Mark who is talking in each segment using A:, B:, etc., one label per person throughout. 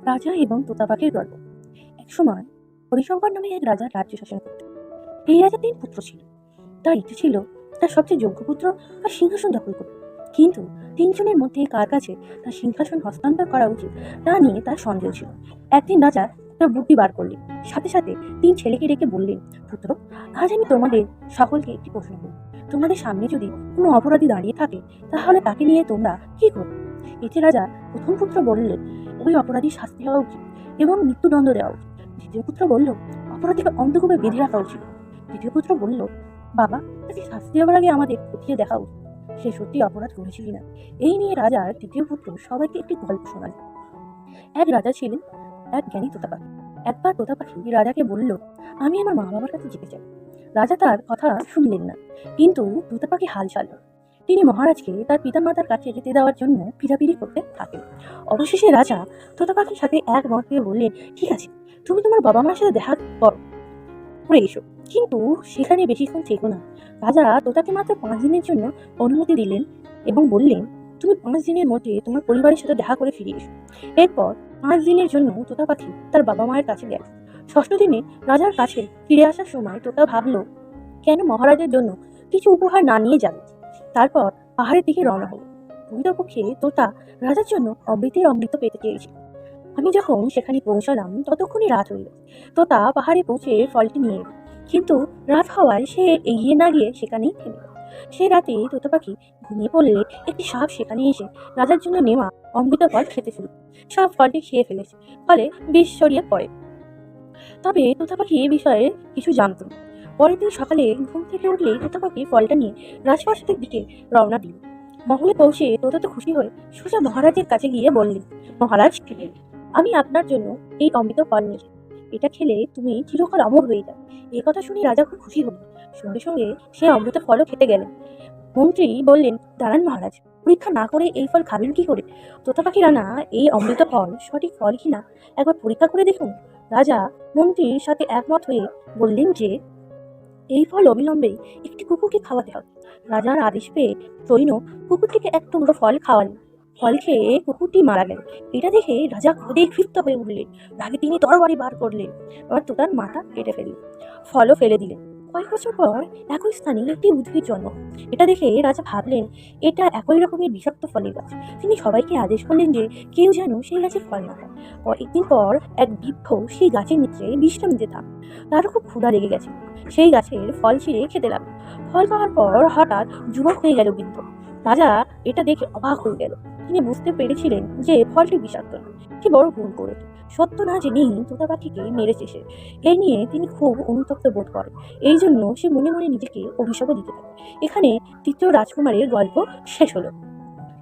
A: রাজা এবং তোতা পাখির গল্প। একসময় হরিশঙ্কর নামে এক রাজা রাজ্য শাসন করতেন। এই রাজা 3 পুত্র ছিল। তার ইচ্ছে ছিল তার সবচেয়ে যোগ্য পুত্র আর সিংহাসন দখল করবে। কিন্তু 3 জনের মধ্যে কার কাছে তার সিংহাসন হস্তান্তর করা উচিত তা নিয়ে তার সন্দেহ ছিল। একদিন রাজা তার বুদ্ধি বার করলেন। সাথে সাথে 3 ছেলেকে ডেকে বললেন, পুত্র, আজ আমি তোমাদের সকলকে একটি প্রশ্ন করি। তোমাদের সামনে যদি কোনো অপরাধী দাঁড়িয়ে থাকে, তাহলে তাকে নিয়ে তোমরা কি করবে? এতে রাজা প্রথম পুত্র বললেন, ওই অপরাধীর শাস্তি হওয়া উচিত এবং মৃত্যুদণ্ড দেওয়া উচিত। দ্বিতীয় পুত্র বলল, অপরাধীকে অন্ধকূপে বেঁধে রাখা উচিত। তৃতীয় পুত্র বলল, বাবা, তাকে শাস্তি দেওয়ার আগে আমাদের খতিয়ে দেখা উচিত, সে সত্যি অপরাধ করেছে কিনা। এই নিয়ে রাজার তৃতীয় পুত্র সবাইকে একটি গল্প শোনালেন। এক রাজা ছিলেন, এক জ্ঞানী তোতা পাখি। একবার তোতা পাখি রাজাকে বলল, আমি আমার মা বাবার কাছে যেতে চাই। রাজা তার কথা শুনলেন না, কিন্তু তোতা পাখি হাল ছাড়ল না। তিনি মহারাজকে তার পিতামাতার কাছে যেতে দেওয়ার জন্য পিড়াপিড়ি করতে থাকেন। অবশেষে রাজা তোতা পাখির সাথে একমত হয়ে বললেন, ঠিক আছে, তুমি তোমার বাবা মার সাথে দেখা করে এসো, কিন্তু সেখানে বেশিক্ষণ থেকো না। রাজা তোতাকে মাত্র 5 দিনের জন্য অনুমতি দিলেন এবং বললেন, তুমি 5 দিনের মধ্যে তোমার পরিবারের সাথে দেখা করে ফিরে এসো। এরপর 5 দিনের জন্য তোতা পাখি তার বাবা মায়ের কাছে গেল। ষষ্ঠ দিনে রাজার কাছে ফিরে আসার সময় তোতা ভাবলো, কেন মহারাজের জন্য কিছু উপহার না নিয়ে যাবে। তারপর পাহাড়ের দিকে রওনা হলো। প্রকৃতপক্ষে তোতা রাজার জন্য অমৃতের অমৃত পেতে চেয়েছিল। আমি যখন সেখানে পৌঁছালাম ততক্ষণই রাত হইল। তোতা পাহাড়ে পৌঁছে ফলটি নিয়ে এলো, কিন্তু রাত হওয়ায় সে এগিয়ে না গিয়ে সেখানেই থেমে গেল। সে রাতে তোতা পাখি ঘুমিয়ে পড়লে একটি সাপ সেখানে এসে রাজার জন্য নেওয়া অমৃত ফল খেতে শুরু। সাপ ফলটি খেয়ে ফেলেছে, ফলে বিষ ছড়িয়ে পড়ে। তবে তোতা পাখি এ বিষয়ে কিছু জানত না। পরের দিন সকালে ঘুম থেকে উঠলে তোতা পাখি ফলটা নিয়ে রাজপ্রাসাদের দিকে রওনা দিল। মহলে পৌঁছে তোতা তো খুশি হয়ে সোজা মহারাজের কাছে গিয়ে বললেন, মহারাজ, আমি আপনার জন্য এই অমৃত ফল নিয়েছি। এটা খেলে তুমি চিরকাল অমর হয়ে যাবে। এই কথা শুনে রাজা খুব খুশি হলেন। সঙ্গে সঙ্গে সে অমৃত ফলও খেতে গেলেন। মন্ত্রী বললেন, দাঁড়ান মহারাজ, পরীক্ষা না করে এই ফল খাবেন কি করে? তোতা পাখি রানা এই অমৃত ফল সঠিক ফল কিনা একবার পরীক্ষা করে দেখুন। রাজা মন্ত্রীর সাথে একমত হয়ে বললেন যে এই ফল অবিলম্বে একটি কুকুরকে খাওয়াতে হবে। রাজার আদেশ পেয়ে সৈন্য কুকুরটিকে এক টুকরো ফল খাওয়ালেন। ফল খেয়ে কুকুরটি মারা গেল। এটা দেখে রাজা ক্রোধে ক্ষিপ্ত হয়ে উঠলেন। রাগে তিনি তরবারি বার করলেন, আবার তোতার মাথা কেটে ফেললেন, ফলও ফেলে দিলেন। কয়েক বছর পর একই স্থানে একটি উদ্ভিদ জন্ম। এটা দেখে রাজা ভাবলেন, এটা একই রকমের বিষাক্ত ফলের গাছ। তিনি সবাইকে আদেশ করলেন যে কেউ যেন সেই গাছের ফল না খায়। কয়েকদিন পর এক বৃক্ষ সেই গাছের নিচে বিশ্রাম নিতে থাক। তারও খুব ক্ষুধা লেগে গেছে। সেই গাছের ফল ছিঁড়ে খেতে লাগলো। ফল খাওয়ার পর হঠাৎ যুবক হয়ে গেল বৃদ্ধ। রাজা এটা দেখে অবাক হয়ে গেল। তিনি বুঝতে পেরেছিলেন যে ফলটি বিষাক্ত না। সে বড় ভুল করেছে। সত্য না জেনেই তোতা পাখিকে মেরেছে সে। এই নিয়ে তিনি খুব অনুতপ্ত বোধ করেন। এই জন্য সে মনে মনে নিজেকে অভিশাপও দিতে থাকে। এখানে তৃতীয় রাজকুমারের গল্প শেষ হলো।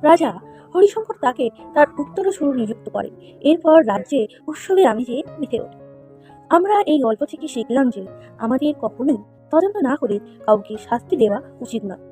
A: রাজা হরিশঙ্কর তাকে তার উত্তরসূরি নিযুক্ত করেন। এরপর রাজ্যে উৎসবের আমেজে মেতে ওঠে। আমরা এই গল্প থেকে শিখলাম যে আমাদের কখনোই তদন্ত না করে কাউকে শাস্তি দেওয়া উচিত নয়।